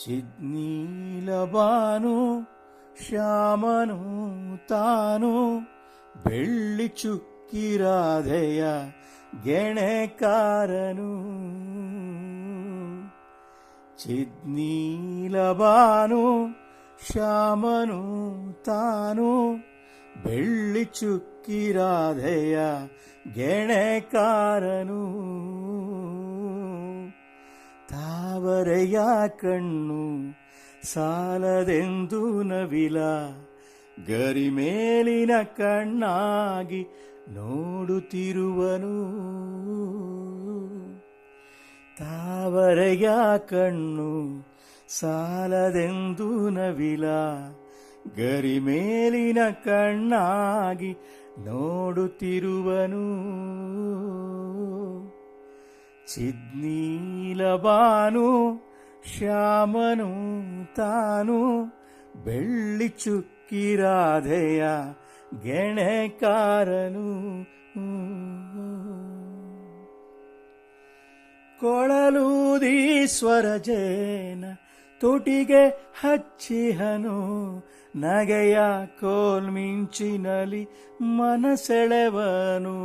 ಚಿದ್ನೀಲಬಾನು ಶ್ಯಾಮನು ತಾನು ಬೆಳ್ಳಿ ಚುಕ್ಕಿರಾಧೆಯ ಗೆಣೆಕಾರನು. ಚಿದ್ನೀಲಬಾನು ಶ್ಯಾಮನು ತಾನು ಬೆಳ್ಳಿ ಚುಕ್ಕಿರಾಧೆಯ ಗೆಣೆಕಾರನು. ತಾವರೆಯ ಕಣ್ಣು ಸಾಲದೆಂದು ನವಿಲ ಗರಿಮೇಲಿನ ಕಣ್ಣಾಗಿ ನೋಡುತ್ತಿರುವನು. ತಾವರೆಯ ಕಣ್ಣು ಸಾಲದೆಂದು ನವಿಲ ಗರಿಮೇಲಿನ ಕಣ್ಣಾಗಿ ನೋಡುತ್ತಿರುವನು. ಚಿದ್ನೀಲಬಾನು ಶ್ಯಾಮನು ತಾನು ಬೆಳ್ಳಿ ಚುಕ್ಕಿರಾಧೆಯ ಗೆಣೆಕಾರನು. ಕೊಳಲೂದಿ ಸ್ವರಜೇನ ತುಟಿಗೆ ಹಚ್ಚಿಹನು ನಗೆಯ ಕೋಲ್ಮಿಂಚಿನಲಿ ಮನಸೆಳೆವನು.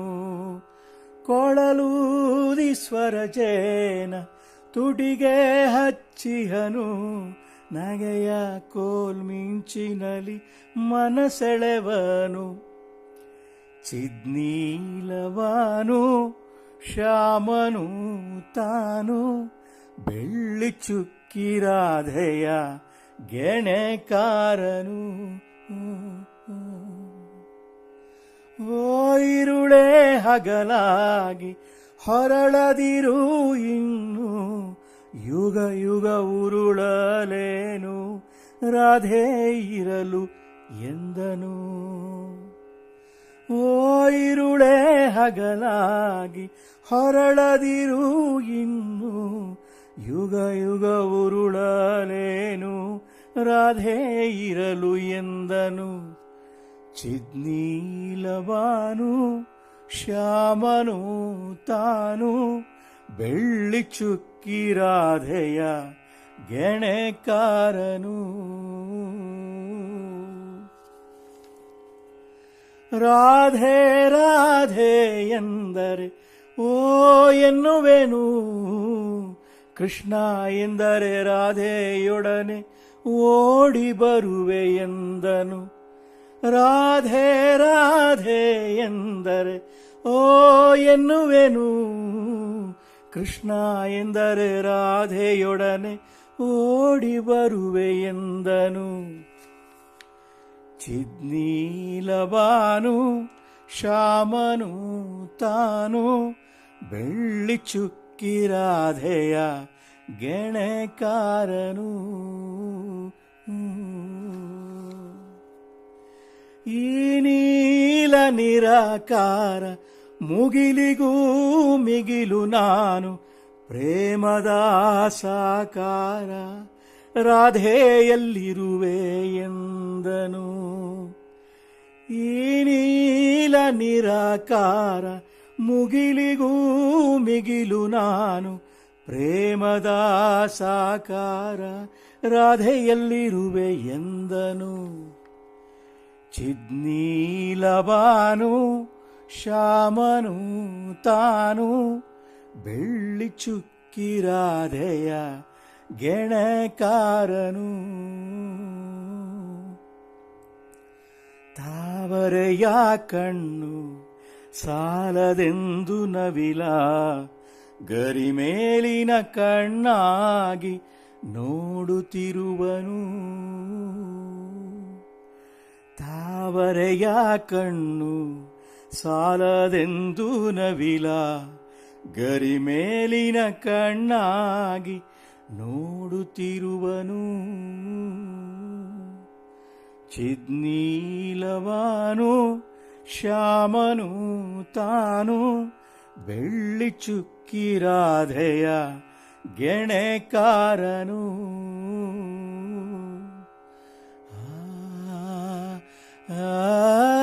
ಕೊಳಲೂದಿ ಸ್ವರಜೇನ ತುಟಿಗೆ ಹಚ್ಚಿಹನು ನಗೆಯ ಕೋಲ್ಮಿಂಚಿನಲಿ ಮನಸೆಳೆವನು. ಚಿದ್ನೀಲಬಾನು ಶ್ಯಾಮನು ತಾನು ಬೆಳ್ಳಿ ಚುಕ್ಕಿರಾಧೆಯ ಗೆಣೆಕಾರನು. ಓ ಇರುಳೇ ಹಗಲಾಗಿ ಹೊರಳದಿರು ಇನ್ನು ಯುಗ ಯುಗ ಉರುಳಲೇನು ರಾಧೆ ಇರಲು ಎಂದನು. ಓ ಇರುಳೇ ಹಗಲಾಗಿ ಹೊರಳದಿರು ಇನ್ನು ಯುಗ ಯುಗ ಉರುಳಲೇನು ರಾಧೆ ಇರಲು ಎಂದನು. ಚಿದ್ನೀಲಬಾನು ಶ್ಯಾಮನು ತಾನು ಬೆಳ್ಳಿ ಚುಕ್ಕಿರಾಧೆಯ ಗೆಣೆಕಾರನು. ರಾಧೆ ರಾಧೆ ಎಂದರೆ ಓ ಎನ್ನುವೆನು, ಕೃಷ್ಣ ಎಂದರೆ ರಾಧೆಯೊಡನೆ ಓಡಿ ಬರುವೆ ಎಂದನು. ರಾಧೆ ರಾಧೆ ಎಂದರೆ ಓ ಎನ್ನುವೆನು, ಕೃಷ್ಣ ಎಂದರೆ ರಾಧೆಯೊಡನೆ ಓಡಿ ಬರುವೆ ಎಂದನು. ಚಿದ್ನೀಲಬಾನು ಶ್ಯಾಮನು ತಾನು ಬೆಳ್ಳಿ ಚುಕ್ಕಿರಾಧೆಯ ಗೆಣೆಕಾರನು. ಈ ನೀಲ ನಿರಾಕಾರ ಮುಗಿಲಿಗೂ ಮಿಗಿಲು ನಾನು ಪ್ರೇಮದ ಸಾಕಾರ ರಾಧೆಯಲ್ಲಿರುವೆ ಎಂದನು. ಈ ನೀಲ ನಿರಾಕಾರ ಮುಗಿಲಿಗೂ ಮಿಗಿಲು ನಾನು ಪ್ರೇಮದ ಸಾಕಾರ ರಾಧೆಯಲ್ಲಿರುವೆ ಎಂದನು. ಚಿದ್ನೀಲಬಾನು ಶ್ಯಾಮನು ತಾನು ಬೆಳ್ಳಿ ಚುಕ್ಕಿರಾಧೆಯ ಗೆಣೆಕಾರನು. ತಾವರೆಯ ಕಣ್ಣು ಸಾಲದೆಂದು ನವಿಲ ಗರಿಮೇಲಿನ ಕಣ್ಣಾಗಿ ನೋಡುತ್ತಿರುವನು. ತಾವರೆಯ ಕಣ್ಣು ಸಾಲದೆಂದು ನವಿಲ ಗರಿಮೇಲಿನ ಕಣ್ಣಾಗಿ ನೋಡುತ್ತಿರುವನು. ಚಿದ್ನೀಲಬಾನು ಶ್ಯಾಮನು ತಾನು ಬೆಳ್ಳಿ ಚುಕ್ಕಿರಾಧೆಯ ಗೆಣೆಕಾರನು. ಆ